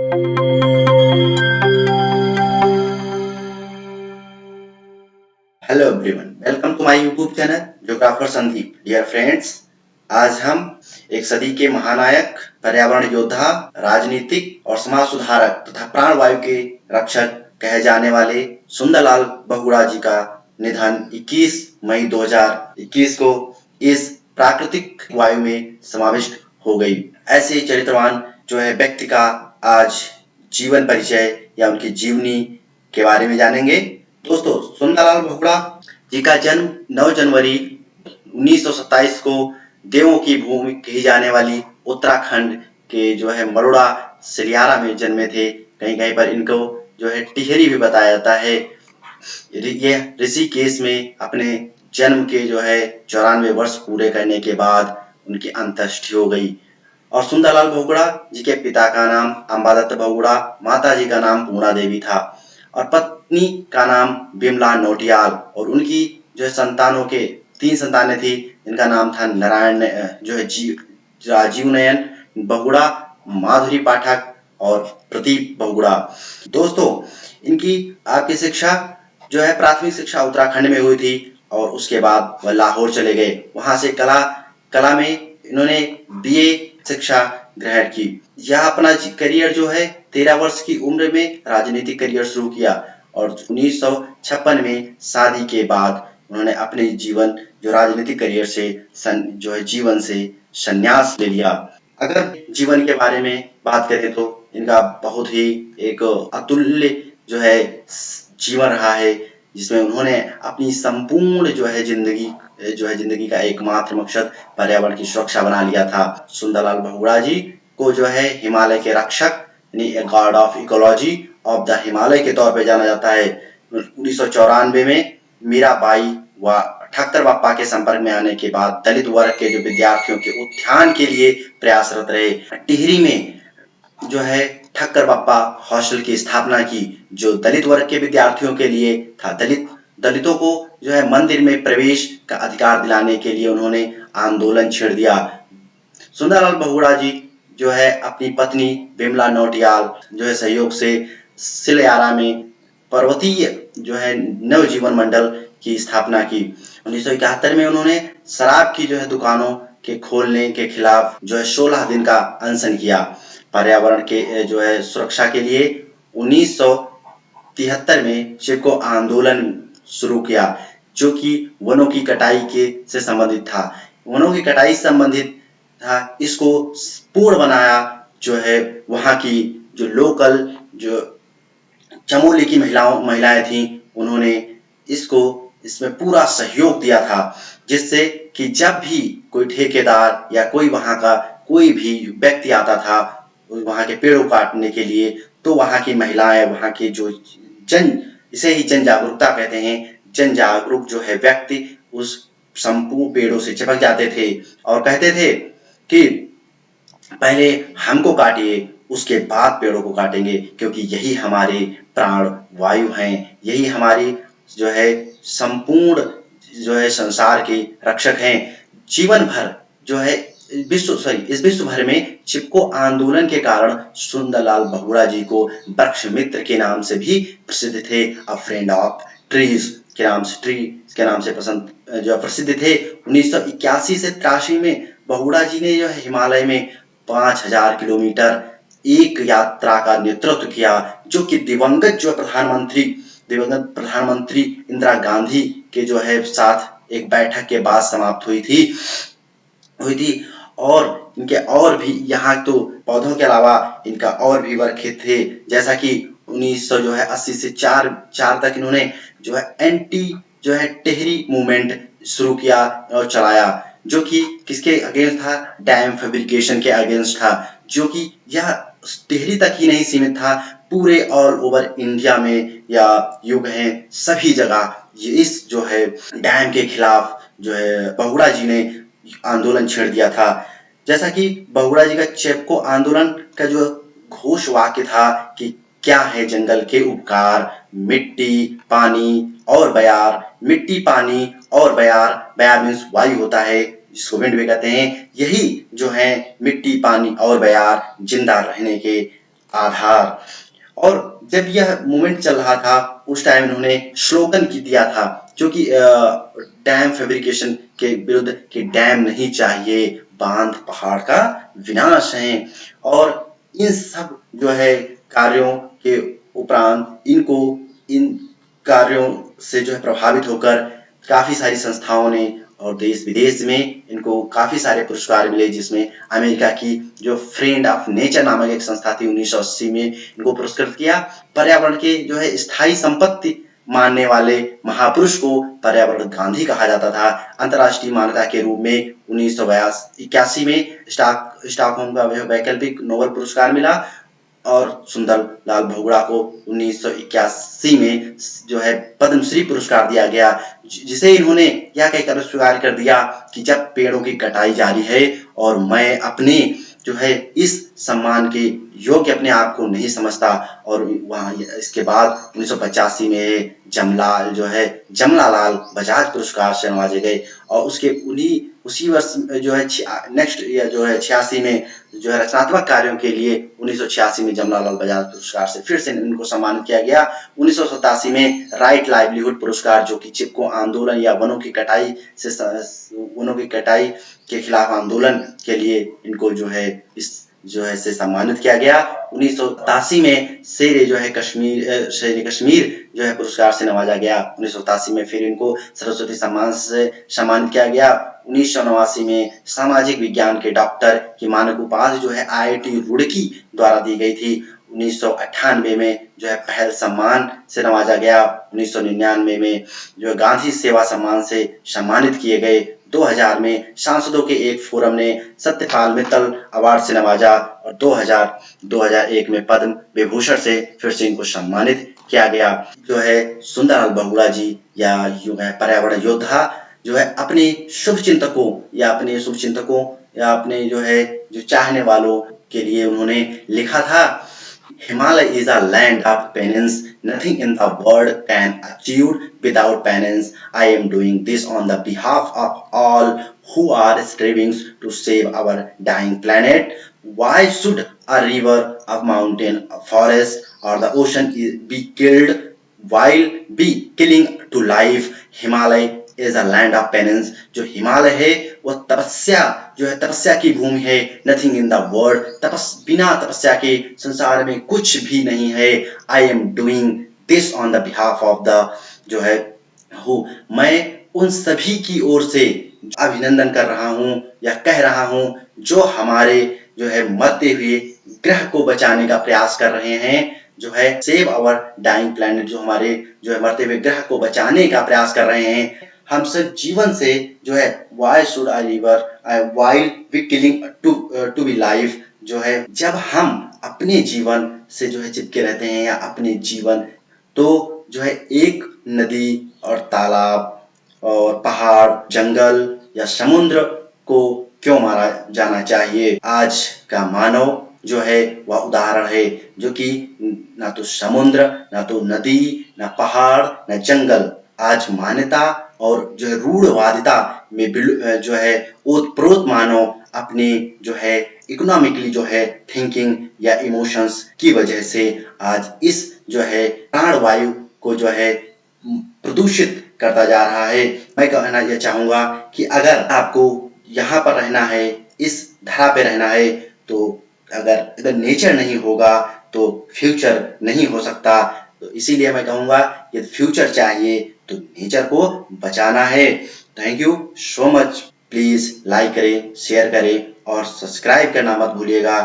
Hello everyone, welcome to my YouTube channel geographer Sandeep. Dear friends, आज हम एक सदी के महानायक, पर्यावरण योद्धा, राजनीतिक और समाज सुधारक तथा प्राणवायु के रक्षक कहे जाने वाले सुंदरलाल बहुगुणा जी का निधन 21 मई 2021 को इस प्राकृतिक वायु में समाविष्ट हो गई। ऐसे चरित्रवान व्यक्ति का आज जीवन परिचय या उनकी जीवनी के बारे में जानेंगे। दोस्तों, सुंदरलाल बहुगुणा जी का जन्म 9 जनवरी 1927 को देवों की भूमि कही जाने वाली उत्तराखंड के मरोड़ा सिलियारा में जन्मे थे। कहीं कहीं पर इनको टिहरी भी बताया जाता है। ये ऋषिकेश में अपने जन्म के 94 वर्ष पूरे करने के बाद उनकी अंत्येष्टि हो गई। और सुंदरलाल बहुगुणा जी के पिता का नाम अंबादत्त बहुगुणा, माता जी का नाम पूर्णा देवी था और पत्नी का नाम बिमला नौटियाल। और उनकी संतानों के 3 संतानें थी, जिनका नाम था नारायण राजीव नयन बहुगुणा, माधुरी पाठक और प्रदीप बहुगुणा। दोस्तों, इनकी आपकी शिक्षा प्राथमिक शिक्षा उत्तराखंड में हुई थी और उसके बाद वह लाहौर चले गए। वहां से कला में इन्होंने बीए शिक्षा ग्रहण की। यह अपना करियर 13 वर्ष की उम्र में राजनीतिक करियर शुरू किया और 1956 में शादी के बाद उन्होंने अपने जीवन राजनीतिक करियर से जीवन से संन्यास ले लिया। अगर जीवन के बारे में बात करें तो इनका बहुत ही एक अतुल्य जीवन रहा है, जिसमें उन्होंने अपनी संपूर्ण जिंदगी का एकमात्र मकसद पर्यावरण की सुरक्षा बना लिया था। सुंदरलाल बहुगुणा जी को हिमालय के रक्षक यानी God of ecology of the Himalaya के तौर पर जाना जाता है। 1994 में मीराबाई व ठक्कर बप्पा के संपर्क में आने के बाद दलित वर्ग के विद्यार्थियों के उत्थान के लिए प्रयासरत रहे। टिहरी में ठक्कर बप्पा हॉस्टल की स्थापना की, जो दलित वर्ग के विद्यार्थियों के लिए था। दलितों को मंदिर में प्रवेश का अधिकार दिलाने के लिए उन्होंने आंदोलन छेड़ दिया। सुंदरलाल बहुगुणा जी अपनी पत्नी बिमला नौटियाल सहयोग से सिलियारा में पर्वतीय नवजीवन मंडल की स्थापना की। 1971 में उन्होंने शराब की दुकानों के खोलने के खिलाफ 16 दिन का अनशन किया। पर्यावरण के सुरक्षा के लिए 1973 में चिपको आंदोलन शुरू किया, जो कि वनों की कटाई से संबंधित था। वनों की कटाई से संबंधित था, इसको पूर्ण बनाया वहां की लोकल चमोली की महिलाएं थी, उन्होंने इसमें पूरा सहयोग दिया था, जिससे कि जब भी कोई ठेकेदार या कोई वहां का कोई भी व्यक्ति आता था वहां के पेड़ों काटने के लिए, तो वहां की महिलाएं, वहां के इसे ही जन जागरूकता कहते हैं, जन जागरूक व्यक्ति उस संपूर्ण पेड़ों से चिपक जाते थे और कहते थे कि पहले हमको काटिए, उसके बाद पेड़ों को काटेंगे, क्योंकि यही हमारे प्राण वायु हैं, यही हमारी संपूर्ण संसार के रक्षक हैं। जीवन भर इस विश्व भर में चिपको आंदोलन के कारण सुंदरलाल बहुगुणा जी को वृक्ष मित्र के नाम से भी प्रसिद्ध थे। अ फ्रेंड ऑफ ट्रीज के नाम से प्रसिद्ध थे। 1981 से 83 में बहुगुणा जी ने हिमालय में 5000 किलोमीटर एक यात्रा का नेतृत्व किया, जो कि दिवंगत प्रधानमंत्री इंदिरा गांधी के साथ एक बैठक के बाद समाप्त हुई थी। और इनके और भी यहाँ तो पौधों के अलावा इनका और भी वर्क थे, जैसा कि 1980 से 4 तक इन्होंने एंटी टिहरी मूवमेंट शुरू किया और चलाया, जो कि किसके अगेंस्ट था? डैम फैब्रिकेशन के अगेंस्ट था, जो कि यह टिहरी तक ही नहीं सीमित था, पूरे ऑल ओवर इंडिया में या यूं कहें सभी जगह इस डैम के खिलाफ बहुगुणा जी ने आंदोलन छेड़ दिया था। जैसा कि बहुगुणा जी का चिपको आंदोलन का घोष वाक्य था कि क्या है जंगल के उपकार, मिट्टी, पानी और बयार। मिट्टी, पानी और बयार मीन्स वायु होता है, जिसको विंड भी कहते हैं। यही मिट्टी, पानी और बयार जिंदा रहने के आधार। और जब यह मूवमेंट चल रहा था उस टाइम इन्होंने स्लोगन की दिया था जो कि डैम फैब्रिकेशन के विरुद्ध कि डैम नहीं चाहिए, बांध पहाड़ का विनाश है। और इन सब जो है कार्यों के उपरांत इनको इन कार्यों से जो है प्रभावित होकर काफी सारी संस्थाओं ने और देश विदेश में इनको काफी सारे पुरस्कार मिले, जिसमें अमेरिका की जो फ्रेंड ऑफ नेचर नामक एक संस्था थी 1980 में इनको पुरस्कृत किया। पर्यावरण के जो है स्थायी संपत्ति मानने वाले महापुरुष को पर्यावरण गांधी कहा जाता था। अंतर्राष्ट्रीय मान्यता के रूप में 1981 में स्टॉकहोम का वैकल्पिक नोबेल पुरस्कार मिला और सुंदरलाल बहुगुणा को 1981 में जो है पद्मश्री पुरस्कार दिया गया, जिसे इन्होंने यह कहकर स्वीकार कर दिया कि जब पेड़ों की कटाई जारी है और मैं अपने जो है इस सम्मान के योग्य अपने आप को नहीं समझता। और वहाँ इसके बाद 1985 में जमनालाल बजाज पुरस्कार से नवाजे गए और उसके उसी वर्ष जो है नेक्स्ट ईयर जो है 86 में जो है रचनात्मक कार्यों के लिए 1986 में जमनालाल बजाज पुरस्कार से फिर से इनको सम्मानित किया गया। 1987 में राइट लाइवलीहुड पुरस्कार जो कि चिपको आंदोलन या वनों की कटाई के खिलाफ आंदोलन के लिए इनको जो है से सम्मानित किया गया। 1987 में शेर कश्मीर जो है पुरस्कार से नवाजा गया। 1987 में फिर इनको सरस्वती सम्मान से सम्मानित किया गया। 1989 में सामाजिक विज्ञान के डॉक्टर की मानक उपाधि जो है IIT रुड़की द्वारा दी गई थी। 1998 में जो है पहल सम्मान से नवाजा गया। 1999 में जो गांधी सेवा सम्मान से सम्मानित किए गए। 2000 में सांसदों के एक फोरम ने सत्यपाल मित्तल अवार्ड से नवाजा और 2001 में पद्म विभूषण से फिर से इनको सम्मानित किया गया। जो है सुंदरलाल बहुगुणा जी या पर्यावरण योद्धा जो है अपने शुभचिंतकों या अपने जो चाहने वालों के लिए उन्होंने लिखा था, Himalaya is a land of penance. Nothing in the world can achieve without penance. I am doing this on the behalf of all who are striving to save our dying planet. Why should a river, a mountain, a forest, or the ocean be killed while be killing to life? Himalaya is a land of penance. जो हिमालय है वो तपस्या की भूमि है। Nothing in the world, बिना तपस्या के संसार में कुछ भी नहीं है। I am doing this on the behalf of मैं उन सभी की ओर से अभिनंदन कर रहा हूँ या कह रहा हूँ जो हमारे मरते हुए ग्रह को बचाने का प्रयास कर रहे हैं। सेव आवर डाइंग प्लैनेट, जो हमारे मरते हुए ग्रह को बचाने का प्रयास कर रहे हैं। हम सब जीवन से why should I river while we killing to be life, जब हम अपने जीवन से चिपके रहते हैं या अपने जीवन, तो एक नदी और तालाब और पहाड़, जंगल या समुद्र को क्यों मारा जाना चाहिए। आज का मानव वह उदाहरण है जो कि ना तो समुद्र, ना तो नदी, ना पहाड़, ना जंगल आज मान्यता और रूढ़वादिता में ओतप्रोत मानव अपने इकोनॉमिकली थिंकिंग या इमोशंस की वजह से आज इस प्राणवायु को प्रदूषित करता जा रहा है। मैं कहना यह चाहूंगा कि अगर आपको यहाँ पर रहना है, इस धरा पे रहना है, तो अगर नेचर नहीं होगा तो फ्यूचर नहीं हो सकता। तो इसीलिए मैं कहूंगा कि फ्यूचर चाहिए तो नेचर को बचाना है। Thank you so much. Please like करें, शेयर करें और सब्सक्राइब करना मत भूलिएगा।